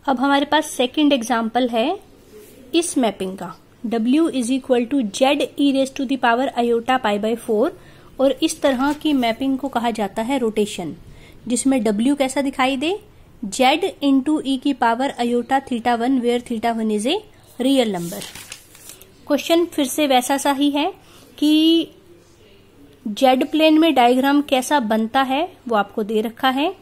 अब हमारे पास second example है इस मैपिंग का, W is equal to z e raise to the power iota pi by 4, और इस तरह की मैपिंग को कहा जाता है रोटेशन, जिसमें W कैसा दिखाई दे, Z इंटू ई की power iota theta 1 where theta 1 is a real number. Question फिर से वैसा सा ही है कि जेड प्लेन में डायग्राम कैसा बनता है वो आपको दे रखा है,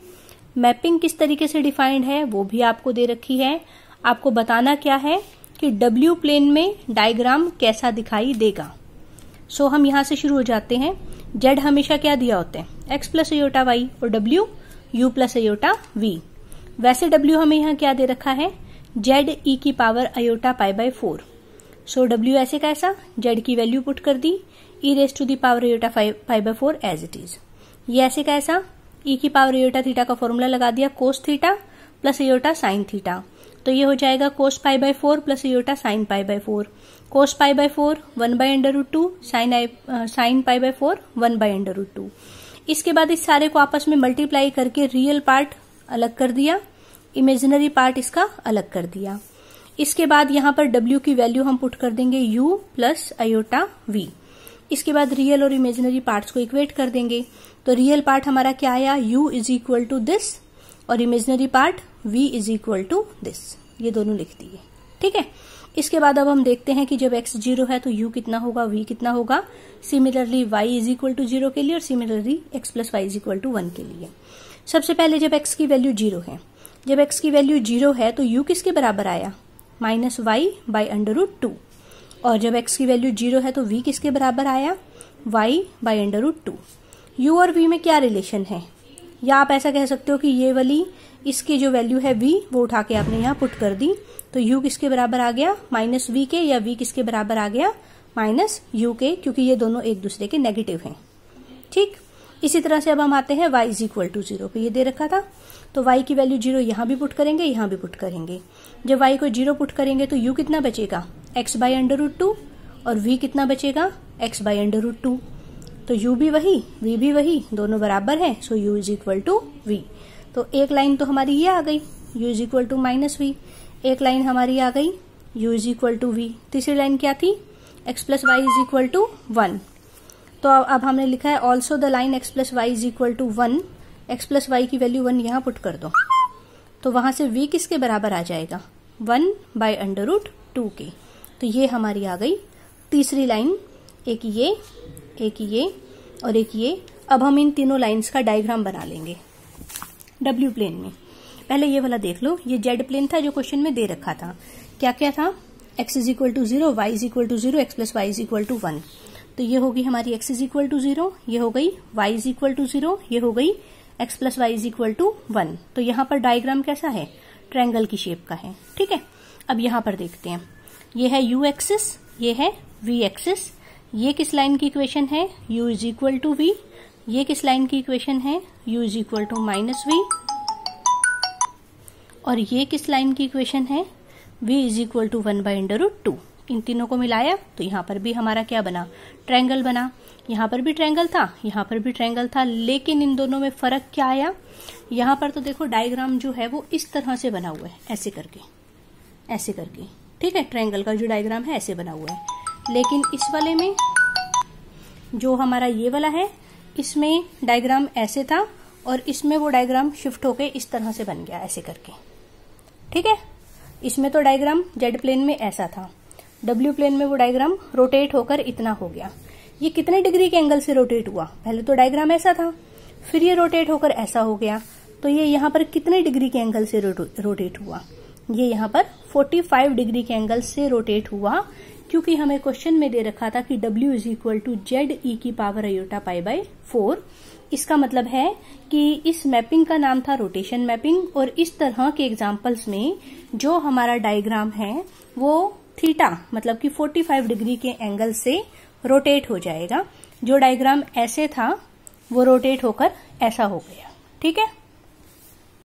मैपिंग किस तरीके से डिफाइंड है वो भी आपको दे रखी है, आपको बताना क्या है कि डब्ल्यू प्लेन में डायग्राम कैसा दिखाई देगा। सो हम यहां से शुरू हो जाते हैं। जेड हमेशा क्या दिया होते हैं, एक्स प्लस अयोटा वाई, और डब्ल्यू यू प्लस अयोटा वी। वैसे डब्ल्यू हमें यहाँ क्या दे रखा है, जेड ई की power iota pi by 4। So डब्ल्यू ऐसे कैसा, जेड की वैल्यू पुट कर दी, e raise to the power iota pi by 4 as it is. ये ऐसे कैसा, ई की पावर अयोटा थीटा का फॉर्मूला लगा दिया, cos theta plus iota sine theta, तो ये हो जाएगा cos pi by 4 plus iota sine pi by 4। Cos pi by 4 1 by under root 2, sine pi by 4 1 by under root 2। इसके बाद इस सारे को आपस में मल्टीप्लाई करके रियल पार्ट अलग कर दिया, इमेजिनरी पार्ट इसका अलग कर दिया। इसके बाद यहां पर W की वैल्यू हम पुट कर देंगे U प्लस अयोटा V। इसके बाद रियल और इमेजिनरी पार्ट्स को इक्वेट कर देंगे, तो रियल पार्ट हमारा क्या आया, U is equal to this, और imaginary part V is equal to this. ये दोनों लिख दिए, ठीक है। इसके बाद अब हम देखते हैं कि जब x 0 है तो U कितना होगा, V कितना होगा। Similarly y is equal to 0 के लिए, और similarly x plus y is equal to 1 के लिए। सबसे पहले जब x की वैल्यू 0 है, जब x की वैल्यू 0 है तो U किसके बराबर आया, minus y by under root 2, और जब x की वैल्यू 0 है तो v किसके बराबर आया, y by under root 2। u और v में क्या रिलेशन है, या आप ऐसा कह सकते हो कि ये वाली इसकी जो वैल्यू है v वो उठा के आपने यहाँ पुट कर दी, तो u किसके बराबर आ गया, माइनस v के, या v किसके बराबर आ गया, माइनस u के, क्योंकि ये दोनों एक दूसरे के नेगेटिव हैं। ठीक, इसी तरह से अब हम आते हैं y इज इक्वल टू 0 पे, ये दे रखा था, तो y की वैल्यू 0 यहां भी पुट करेंगे, यहां भी पुट करेंगे। जब y को 0 पुट करेंगे तो u कितना बचेगा, x बाई अंडर रूट 2, और v कितना बचेगा, x बाई अंडर रूट 2। तो u भी वही, v भी वही, दोनों बराबर है, so u is equal to v। तो एक लाइन तो हमारी ये आ गई, u is equal to minus v, एक लाइन हमारी आ गई u is equal to v, तीसरी लाइन क्या थी, x plus y is equal to 1। तो अब हमने लिखा है also the line x plus y is equal to 1, x plus y की वैल्यू 1 यहां पुट कर दो, तो वहां से v किसके बराबर आ जाएगा, 1 बाय अंडर रूट 2 के। तो ये हमारी आ गई तीसरी लाइन, एक ये और एक ये। अब हम इन तीनों लाइंस का डायग्राम बना लेंगे डब्ल्यू प्लेन में। पहले ये वाला देख लो, ये जेड प्लेन था जो क्वेश्चन में दे रखा था, क्या क्या था, x is equal to 0, y is equal to 0, x plus y is equal to 1। तो ये होगी हमारी x इज इक्वल टू 0, ये हो गई y इज इक्वल टू 0, ये हो गई x plus y is equal to 1। तो यहाँ पर डायग्राम कैसा है, ट्रायंगल की शेप का है, ठीक है। अब यहाँ पर देखते हैं, ये है u एक्सिस, ये है v एक्सिस, ये किस लाइन की इक्वेशन है, u is equal to v, ये किस लाइन की इक्वेशन है, u is equal to minus v, और ये किस लाइन की इक्वेशन है, v is equal to 1 by under root 2। इन तीनों को मिलाया तो यहाँ पर भी हमारा क्या बना, ट्रायंगल बना। यहाँ पर भी ट्रायंगल था, यहाँ पर भी ट्रायंगल था, लेकिन इन दोनों में फर्क क्या आया, यहाँ पर तो देखो डायग्राम जो है वो इस तरह से बना हुआ है, ऐसे करके, ठीक है। ट्रायंगल का जो डायग्राम है ऐसे बना हुआ है, लेकिन इस वाले में जो हमारा ये वाला है, इसमें डायग्राम ऐसे था, और इसमें वो डायग्राम शिफ्ट होके इस तरह से बन गया, ऐसे करके, ठीक है। इसमें तो डायग्राम जेड प्लेन में ऐसा था, डब्ल्यू प्लेन में वो डायग्राम रोटेट होकर इतना हो गया। ये कितने डिग्री के एंगल से रोटेट हुआ, पहले तो डायग्राम ऐसा था, फिर ये रोटेट होकर ऐसा हो गया, तो ये यहाँ पर कितने डिग्री के एंगल से रोटेट हुआ, ये यहाँ पर 45 डिग्री के एंगल से रोटेट हुआ, क्योंकि हमें क्वेश्चन में दे रखा था कि W is equal to z e की पावर अयोटा पाई बाय 4। इसका मतलब है कि इस मैपिंग का नाम था रोटेशन मैपिंग, और इस तरह के एग्जाम्पल्स में जो हमारा डायग्राम है वो थीटा मतलब कि 45 डिग्री के एंगल से रोटेट हो जाएगा। जो डायग्राम ऐसे था वो रोटेट होकर ऐसा हो गया, ठीक है।